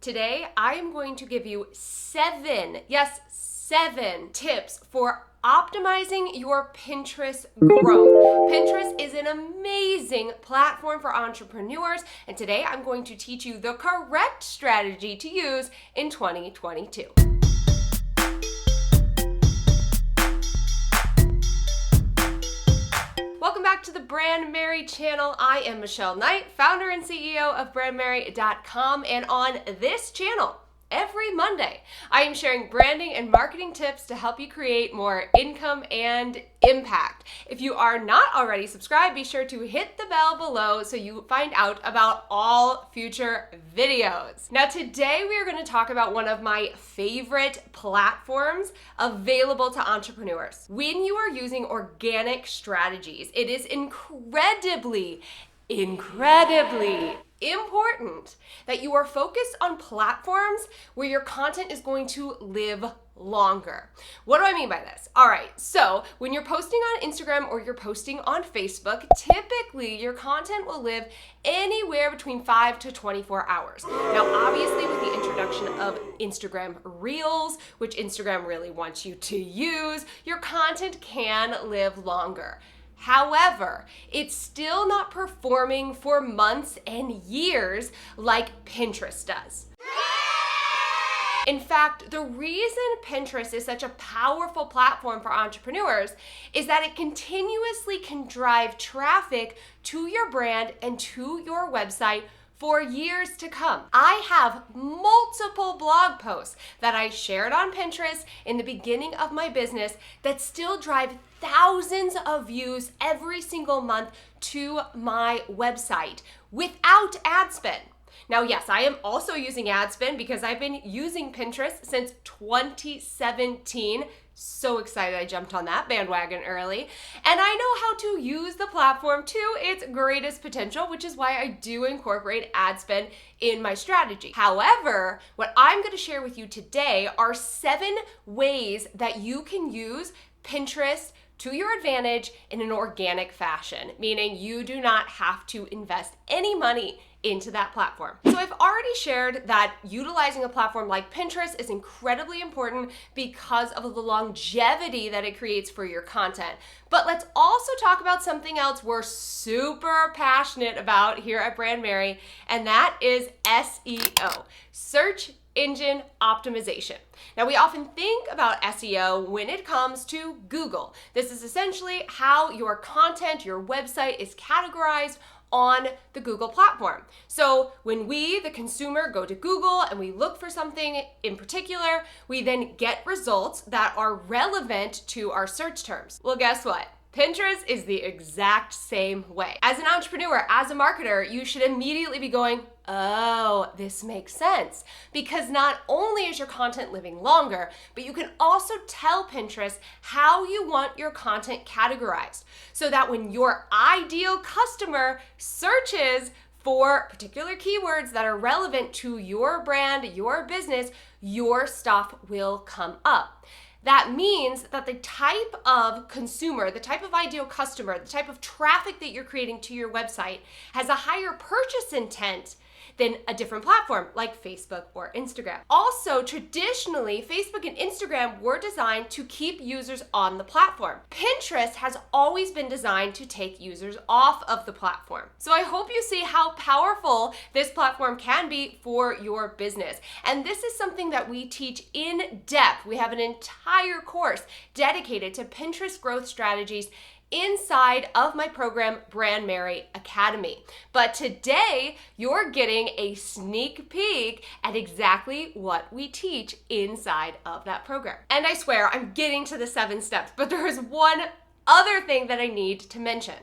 Today, I am going to give you 7 tips for optimizing your Pinterest growth. Pinterest is an amazing platform for entrepreneurs, and today I'm going to teach you the correct strategy to use in 2022. Welcome back to the Brandmerry channel. I am Michelle Knight, founder and CEO of Brandmerry.com, and on this channel, every Monday, I am sharing branding and marketing tips to help you create more income and impact. If you are not already subscribed, be sure to hit the bell below so you find out about all future videos. Now today we are going to talk about one of my favorite platforms available to entrepreneurs. When you are using organic strategies, it is incredibly important that you are focused on platforms where your content is going to live longer. What do I mean by this? All right, so when you're posting on Instagram or you're posting on Facebook, typically your content will live anywhere between 5 to 24 hours. Now, obviously with the introduction of Instagram Reels, which Instagram really wants you to use, your content can live longer. However, it's still not performing for months and years like Pinterest does. In fact, the reason Pinterest is such a powerful platform for entrepreneurs is that it continuously can drive traffic to your brand and to your website for years to come. I have multiple blog posts that I shared on Pinterest in the beginning of my business that still drive thousands of views every single month to my website without ad spend. Now, yes, I am also using ad spend because I've been using Pinterest since 2017. So excited I jumped on that bandwagon early. And I know how to use the platform to its greatest potential, which is why I do incorporate ad spend in my strategy. However, what I'm going to share with you today are 7 ways that you can use Pinterest to your advantage in an organic fashion, meaning you do not have to invest any money into that platform. So I've already shared that utilizing a platform like Pinterest is incredibly important because of the longevity that it creates for your content. But let's also talk about something else we're super passionate about here at Brandmerry, and that is SEO, search engine optimization. Now, we often think about SEO when it comes to Google. This is essentially how your content, your website is categorized on the Google platform. So when we, the consumer, go to Google and we look for something in particular, we then get results that are relevant to our search terms. Well, guess what? Pinterest is the exact same way. As an entrepreneur, as a marketer, you should immediately be going, oh, this makes sense. Because not only is your content living longer, but you can also tell Pinterest how you want your content categorized so that when your ideal customer searches for particular keywords that are relevant to your brand, your business, your stuff will come up. That means that the type of consumer, the type of ideal customer, the type of traffic that you're creating to your website has a higher purchase intent than a different platform like Facebook or Instagram. Also, traditionally, Facebook and Instagram were designed to keep users on the platform. Pinterest has always been designed to take users off of the platform. So I hope you see how powerful this platform can be for your business. And this is something that we teach in depth. We have an entire course dedicated to Pinterest growth strategies inside of my program, Brandmerry Academy. But today, you're getting a sneak peek at exactly what we teach inside of that program. And I swear, I'm getting to the 7 steps, but there is one other thing that I need to mention.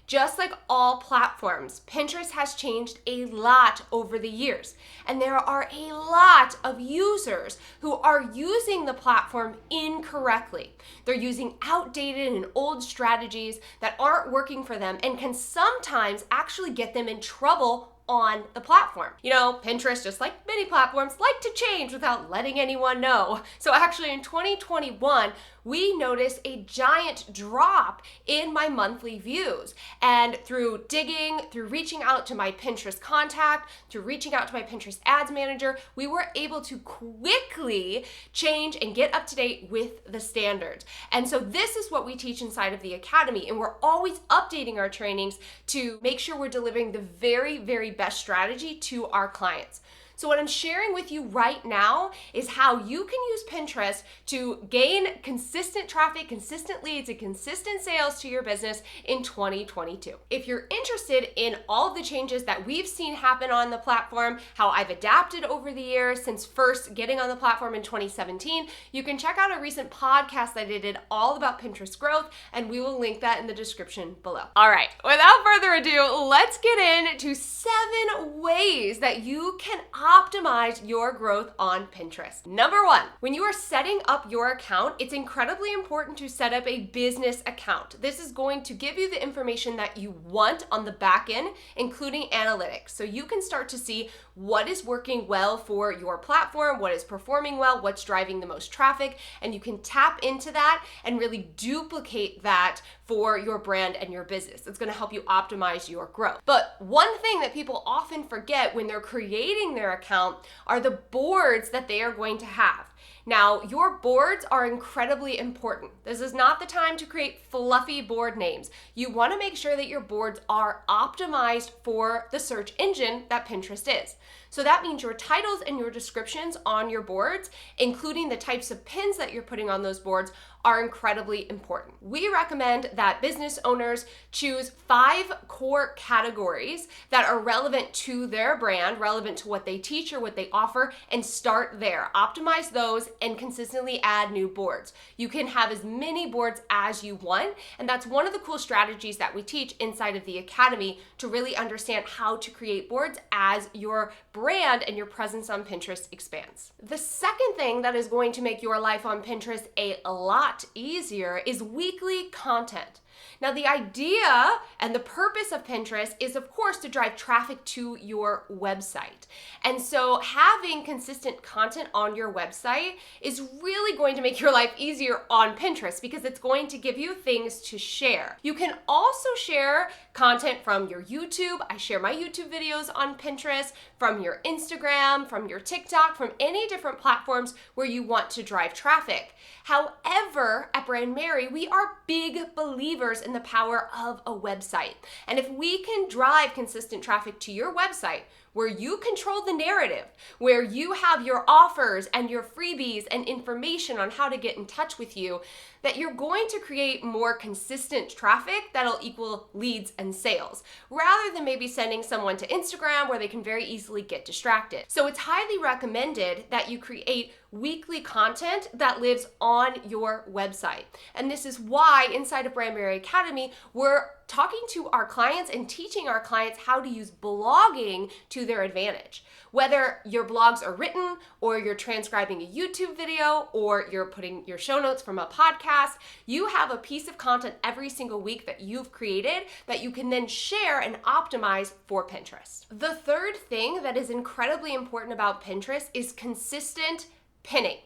Just like all platforms, Pinterest has changed a lot over the years, and there are a lot of users who are using the platform incorrectly. They're using outdated and old strategies that aren't working for them and can sometimes actually get them in trouble on the platform. You know, Pinterest, just like many platforms, like to change without letting anyone know. So actually in 2021, we noticed a giant drop in my monthly views. And through digging, through reaching out to my Pinterest contact, through reaching out to my Pinterest ads manager, we were able to quickly change and get up to date with the standards. And so this is what we teach inside of the Academy, and we're always updating our trainings to make sure we're delivering the very, very best strategy to our clients. So what I'm sharing with you right now is how you can use Pinterest to gain consistent traffic, consistent leads, and consistent sales to your business in 2022. If you're interested in all of the changes that we've seen happen on the platform, how I've adapted over the years since first getting on the platform in 2017, you can check out a recent podcast that I did all about Pinterest growth, and we will link that in the description below. All right, without further ado, let's get into 7 ways that you can optimize your growth on Pinterest. Number 1, when you are setting up your account, it's incredibly important to set up a business account. This is going to give you the information that you want on the back end, including analytics. So you can start to see what is working well for your platform, what is performing well, what's driving the most traffic, and you can tap into that and really duplicate that for your brand and your business. It's going to help you optimize your growth. But one thing that people often forget when they're creating their account are the boards that they are going to have. Now, your boards are incredibly important. This is not the time to create fluffy board names. You want to make sure that your boards are optimized for the search engine that Pinterest is. So that means your titles and your descriptions on your boards, including the types of pins that you're putting on those boards, are incredibly important. We recommend that business owners choose 5 core categories that are relevant to their brand, relevant to what they teach or what they offer, and start there. Optimize those and consistently add new boards. You can have as many boards as you want, and that's one of the cool strategies that we teach inside of the Academy to really understand how to create boards as your brand and your presence on Pinterest expands. The second thing that is going to make your life on Pinterest a lot easier is weekly content. Now, the idea and the purpose of Pinterest is, of course, to drive traffic to your website. And so having consistent content on your website is really going to make your life easier on Pinterest because it's going to give you things to share. You can also share content from your YouTube. I share my YouTube videos on Pinterest, from your Instagram, from your TikTok, from any different platforms where you want to drive traffic. However, at Brandmerry, we are big believers in the power of a website. And if we can drive consistent traffic to your website, where you control the narrative, where you have your offers and your freebies and information on how to get in touch with you, that you're going to create more consistent traffic that'll equal leads and sales, rather than maybe sending someone to Instagram where they can very easily get distracted. So it's highly recommended that you create weekly content that lives on your website. And this is why inside of Brandmerry Academy, we're talking to our clients and teaching our clients how to use blogging to their advantage. Whether your blogs are written or you're transcribing a YouTube video or you're putting your show notes from a podcast, you have a piece of content every single week that you've created that you can then share and optimize for Pinterest. The third thing that is incredibly important about Pinterest is consistent pinning.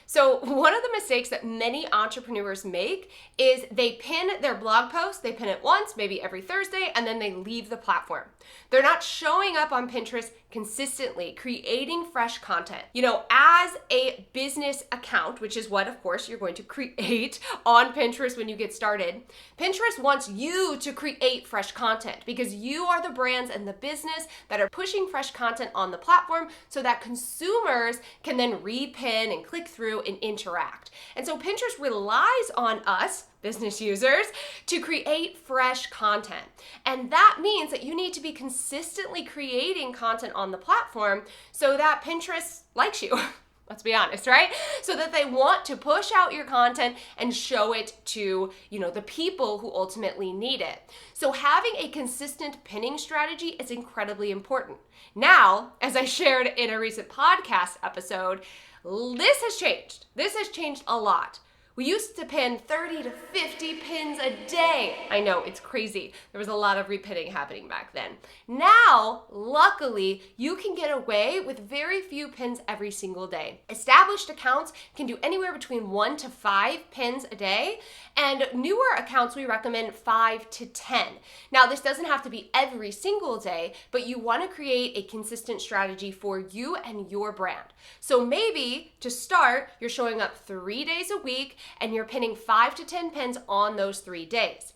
So one of the mistakes that many entrepreneurs make is they pin their blog post, they pin it once, maybe every Thursday, and then they leave the platform. They're not showing up on Pinterest consistently, creating fresh content. You know, as a business account, which is what, of course, you're going to create on Pinterest when you get started, Pinterest wants you to create fresh content because you are the brands and the business that are pushing fresh content on the platform so that consumers can then repin and click through and interact. And so Pinterest relies on us, business users, to create fresh content. And that means that you need to be consistently creating content on the platform so that Pinterest likes you. Let's be honest, right? So that they want to push out your content and show it to, the people who ultimately need it. So having a consistent pinning strategy is incredibly important. Now, as I shared in a recent podcast episode, this has changed. This has changed a lot. We used to pin 30 to 50 pins a day. I know, it's crazy. There was a lot of repinning happening back then. Now, luckily, you can get away with very few pins every single day. Established accounts can do anywhere between 1 to 5 pins a day, and newer accounts we recommend 5 to 10. Now, this doesn't have to be every single day, but you want to create a consistent strategy for you and your brand. So maybe to start, you're showing up 3 days a week and you're pinning 5 to 10 pins on those 3 days.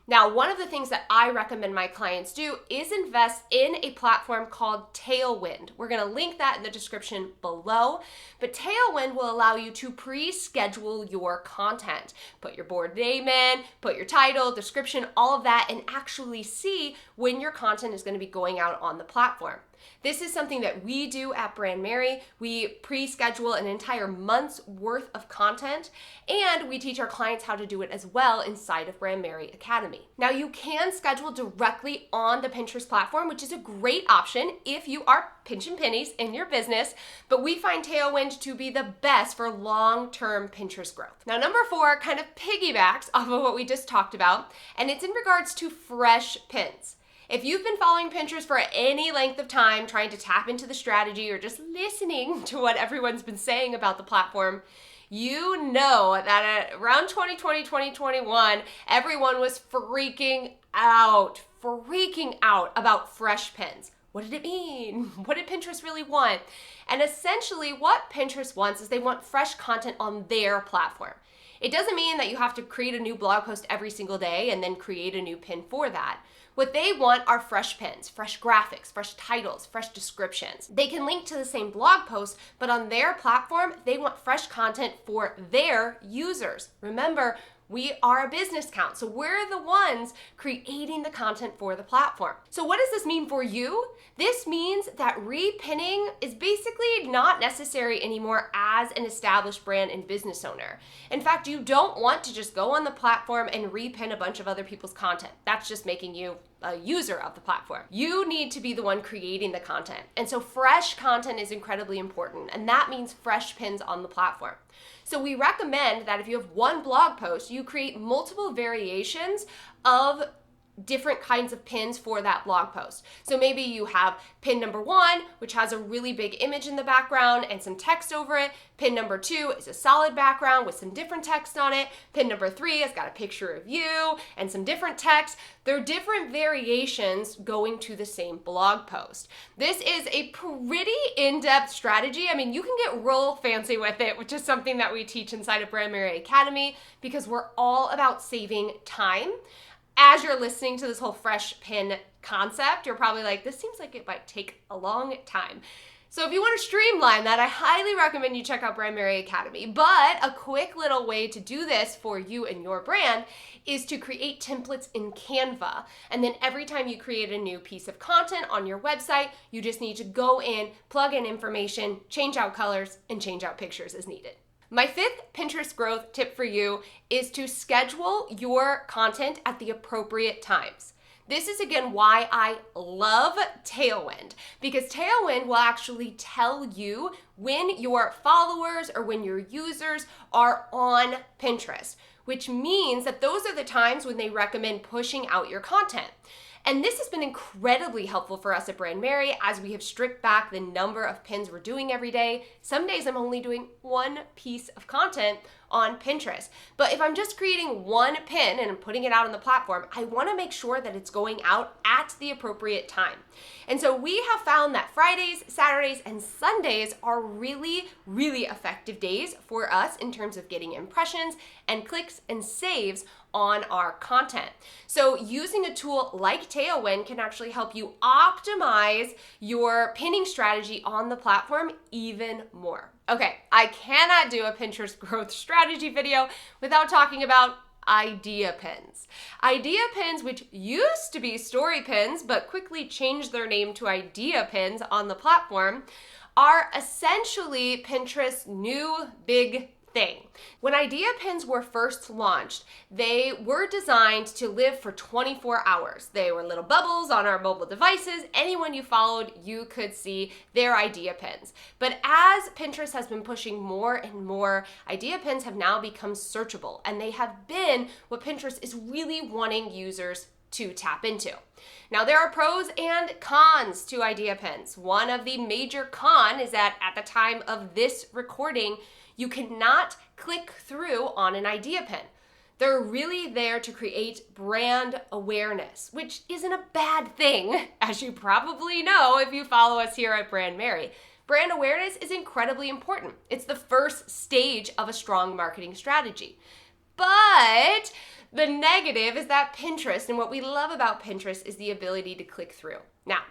Now, one of the things that I recommend my clients do is invest in a platform called Tailwind. We're going to link that in the description below, but Tailwind will allow you to pre-schedule your content. Put your board name in, put your title, description, all of that, and actually see when your content is going to be going out on the platform. This is something that we do at Brandmerry. We pre-schedule an entire month's worth of content, and we teach our clients how to do it as well inside of Brandmerry Academy. Now, you can schedule directly on the Pinterest platform, which is a great option if you are pinching pennies in your business, but we find Tailwind to be the best for long-term Pinterest growth. Now, number 4 kind of piggybacks off of what we just talked about, and it's in regards to fresh pins. If you've been following Pinterest for any length of time, trying to tap into the strategy or just listening to what everyone's been saying about the platform, you know that at around 2020, 2021, everyone was freaking out about fresh pins. What did it mean? What did Pinterest really want? And essentially what Pinterest wants is they want fresh content on their platform. It doesn't mean that you have to create a new blog post every single day and then create a new pin for that. What they want are fresh pins, fresh graphics, fresh titles, fresh descriptions. They can link to the same blog post, but on their platform, they want fresh content for their users. Remember, we are a business account, so we're the ones creating the content for the platform. So what does this mean for you? This means that repinning is basically not necessary anymore as an established brand and business owner. In fact, you don't want to just go on the platform and repin a bunch of other people's content. That's just making you a user of the platform. You need to be the one creating the content. And so fresh content is incredibly important, and that means fresh pins on the platform. So we recommend that if you have one blog post, you create multiple variations of different kinds of pins for that blog post. So maybe you have pin number 1, which has a really big image in the background and some text over it. Pin number 2 is a solid background with some different text on it. Pin number 3 has got a picture of you and some different text. They're different variations going to the same blog post. This is a pretty in-depth strategy. I mean, you can get real fancy with it, which is something that we teach inside of Brandmerry Academy because we're all about saving time. As you're listening to this whole fresh pin concept, you're probably like, this seems like it might take a long time. So if you want to streamline that, I highly recommend you check out Brandmerry Academy. But a quick little way to do this for you and your brand is to create templates in Canva. And then every time you create a new piece of content on your website, you just need to go in, plug in information, change out colors, and change out pictures as needed. My 5th Pinterest growth tip for you is to schedule your content at the appropriate times. This is again why I love Tailwind, because Tailwind will actually tell you when your followers or when your users are on Pinterest, which means that those are the times when they recommend pushing out your content. And this has been incredibly helpful for us at Brandmerry as we have stripped back the number of pins we're doing every day. Some days I'm only doing one piece of content on Pinterest. But if I'm just creating one pin and I'm putting it out on the platform, I want to make sure that it's going out at the appropriate time. And so we have found that Fridays, Saturdays, and Sundays are really, really effective days for us in terms of getting impressions and clicks and saves on our content. So using a tool like Tailwind can actually help you optimize your pinning strategy on the platform even more. Okay, I cannot do a Pinterest growth strategy video without talking about idea pins. Idea pins, which used to be story pins, but quickly changed their name to idea pins on the platform, are essentially Pinterest's new big thing. When idea pins were first launched, they were designed to live for 24 hours. They were little bubbles on our mobile devices. Anyone you followed, you could see their idea pins. But as Pinterest has been pushing more and more, idea pins have now become searchable, and they have been what Pinterest is really wanting users to tap into. Now, there are pros and cons to idea pins. One of the major cons is that at the time of this recording, you cannot click through on an idea pin. They're really there to create brand awareness, which isn't a bad thing, as you probably know if you follow us here at Brandmerry. Brand awareness is incredibly important. It's the first stage of a strong marketing strategy. But the negative is that Pinterest, and what we love about Pinterest, is the ability to click through. Now,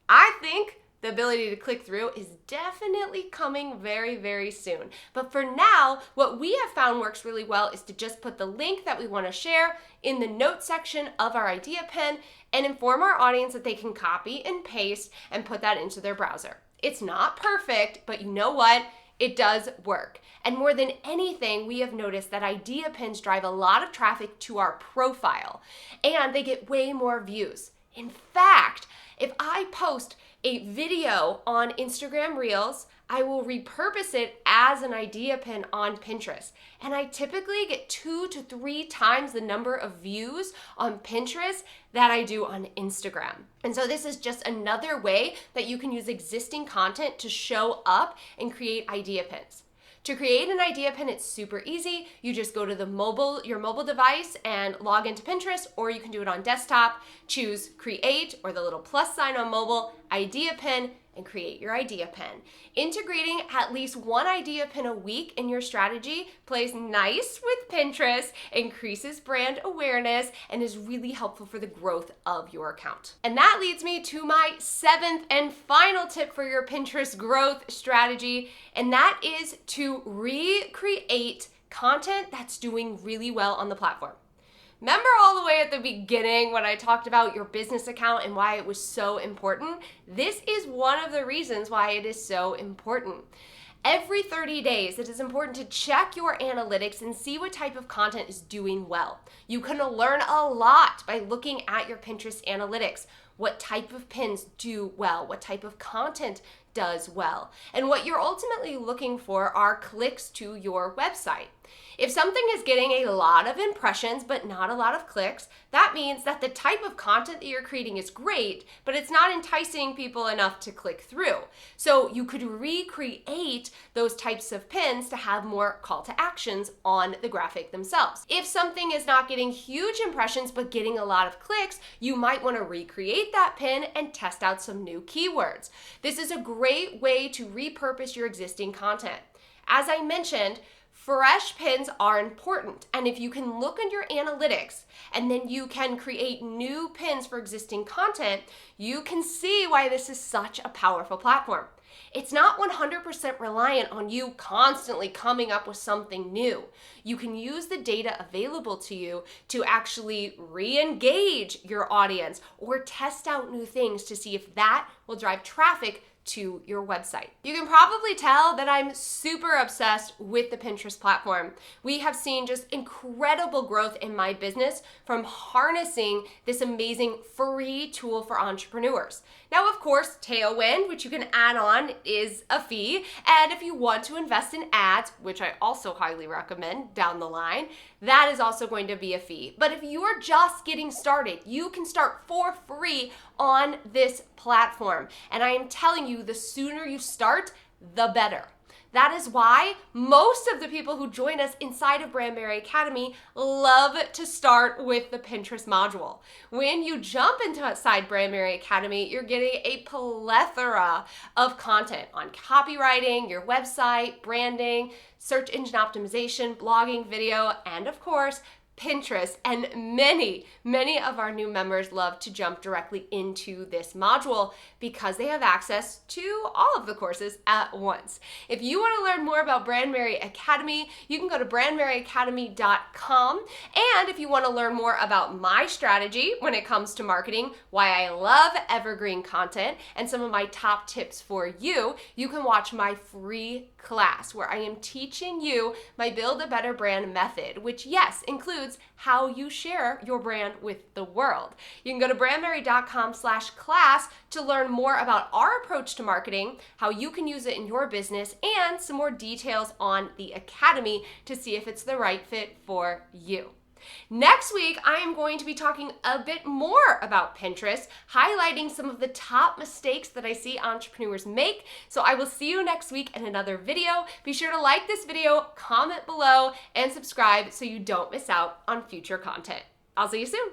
I think the ability to click through is definitely coming very, very soon. But for now, what we have found works really well is to just put the link that we want to share in the notes section of our idea pin and inform our audience that they can copy and paste and put that into their browser. It's not perfect, but you know what? It does work. And more than anything, we have noticed that idea pins drive a lot of traffic to our profile, and they get way more views. In fact, if I post a video on Instagram Reels, I will repurpose it as an idea pin on Pinterest. And I typically get 2 to 3 times the number of views on Pinterest that I do on Instagram. And so this is just another way that you can use existing content to show up and create idea pins. To create an idea pin, it's super easy. You just go to your mobile device and log into Pinterest, or you can do it on desktop. Choose create or the little plus sign on mobile, idea pin, and create your idea pin. Integrating at least one idea pin a week in your strategy plays nice with Pinterest, increases brand awareness, and is really helpful for the growth of your account. And that leads me to my 7th and final tip for your Pinterest growth strategy, and that is to recreate content that's doing really well on the platform. Remember all the way at the beginning when I talked about your business account and why it was so important? This is one of the reasons why it is so important. Every 30 days, it is important to check your analytics and see what type of content is doing well. You can learn a lot by looking at your Pinterest analytics. What type of pins do well? What type of content does well? And what you're ultimately looking for are clicks to your website. If something is getting a lot of impressions but not a lot of clicks, that means that the type of content that you're creating is great, but it's not enticing people enough to click through. So you could recreate those types of pins to have more call to actions on the graphic themselves. If something is not getting huge impressions but getting a lot of clicks, you might want to recreate that pin and test out some new keywords. This is a great way to repurpose your existing content. As I mentioned, fresh pins are important, and if you can look in your analytics and then you can create new pins for existing content, you can see why this is such a powerful platform. It's not 100% reliant on you constantly coming up with something new. You can use the data available to you to actually re-engage your audience or test out new things to see if that will drive traffic to your website. You can probably tell that I'm super obsessed with the Pinterest platform. We have seen just incredible growth in my business from harnessing this amazing free tool for entrepreneurs. Now, of course, Tailwind, which you can add on, is a fee. And if you want to invest in ads, which I also highly recommend down the line, that is also going to be a fee. But if you're just getting started, you can start for free on this platform. And I am telling you, the sooner you start, the better. That is why most of the people who join us inside of Brandmerry Academy love to start with the Pinterest module. When you jump inside Brandmerry Academy, you're getting a plethora of content on copywriting, your website, branding, search engine optimization, blogging, video, and of course, Pinterest, and many of our new members love to jump directly into this module because they have access to all of the courses at once. If you want to learn more about Brandmerry Academy, you can go to brandmerryacademy.com. And if you want to learn more about my strategy when it comes to marketing, why I love evergreen content, and some of my top tips for you, you can watch my free class where I am teaching you my Build a Better Brand method, which, yes, includes how you share your brand with the world. You can go to brandmerry.com/class to learn more about our approach to marketing, how you can use it in your business, and some more details on the Academy to see if it's the right fit for you. Next week, I am going to be talking a bit more about Pinterest, highlighting some of the top mistakes that I see entrepreneurs make. So I will see you next week in another video. Be sure to like this video, comment below, and subscribe so you don't miss out on future content. I'll see you soon.